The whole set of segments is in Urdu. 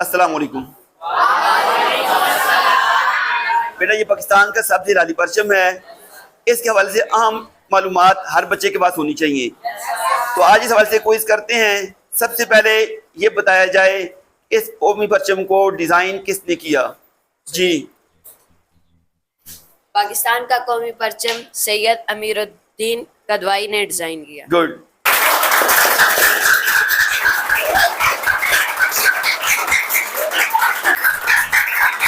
السلام علیکم۔ بیٹا یہ پاکستان کا سبز ہلالی پرچم ہے، اس کے حوالے سے اہم معلومات ہر بچے کے پاس ہونی چاہیے۔ تو آج اس حوالے سے کوئز کرتے ہیں۔ سب سے پہلے یہ بتایا جائے اس قومی پرچم کو ڈیزائن کس نے کیا؟ جی پاکستان کا قومی پرچم سید امیر الدین کدوائی نے ڈیزائن کیا۔ گڈ۔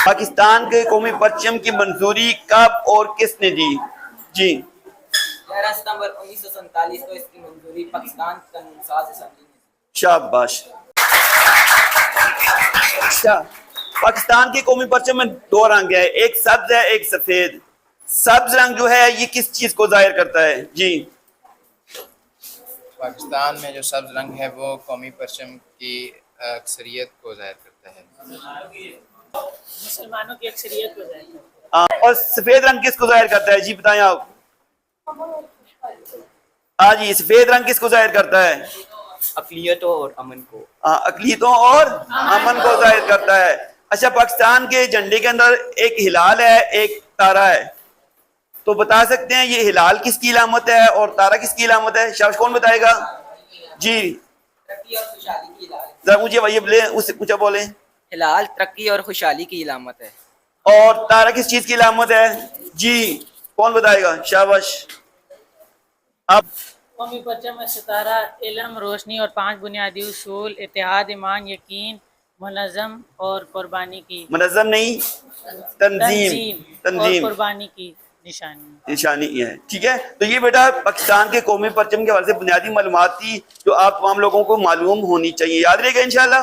پاکستان کے قومی پرچم کی منظوری کب اور کس نے دی؟ جی 11 ستمبر 1947 کو اس کی منظوری پاکستان قانون ساز اسمبلی نے دی۔ شاباش۔ اچھا، پاکستان کے قومی پرچم میں دو رنگ ہے، ایک سبز ہے ایک سفید۔ سبز رنگ جو ہے یہ کس چیز کو ظاہر کرتا ہے؟ جی پاکستان میں جو سبز رنگ ہے وہ قومی پرچم کی اکثریت کو ظاہر کرتا ہے، مسلمانوں کی اکثریت کو ظاہر کرتا ہے۔ اور سفید رنگ کس کو ظاہر کرتا ہے؟ جی بتائیں آپ۔ ہاں جی، سفید رنگ کس کو ظاہر کرتا ہے؟ اقلیتوں اور امن کو۔ اقلیتوں اور امن کو ظاہر کرتا ہے۔ اچھا، پاکستان کے جھنڈے کے اندر ایک ہلال ہے ایک تارا ہے، تو بتا سکتے ہیں یہ ہلال کس کی علامت ہے اور تارا کس کی علامت ہے؟ شاباش، کون بتائے گا؟ جی ترقی اور خوشحالی کی علامت۔ ذرا مجھے یہ بولے، اس سے پوچھا بولیں۔ ہلال ترقی اور خوشحالی کی علامت ہے۔ اور تارا کس چیز کی علامت ہے؟ جی کون بتائے گا؟ شاباش۔ اب قومی پرچم میں ستارہ، علم، روشنی اور 5 بنیادی اصول، اتحاد، ایمان، یقین، منظم اور قربانی کی منظم نہیں، تنظیم اور قربانی کی نشانی ہے، ٹھیک ہے۔ تو یہ بیٹا پاکستان کے قومی پرچم کے حوالے سے بنیادی معلومات تھی جو آپ تمام لوگوں کو معلوم ہونی چاہیے، یاد رہے گا انشاءاللہ۔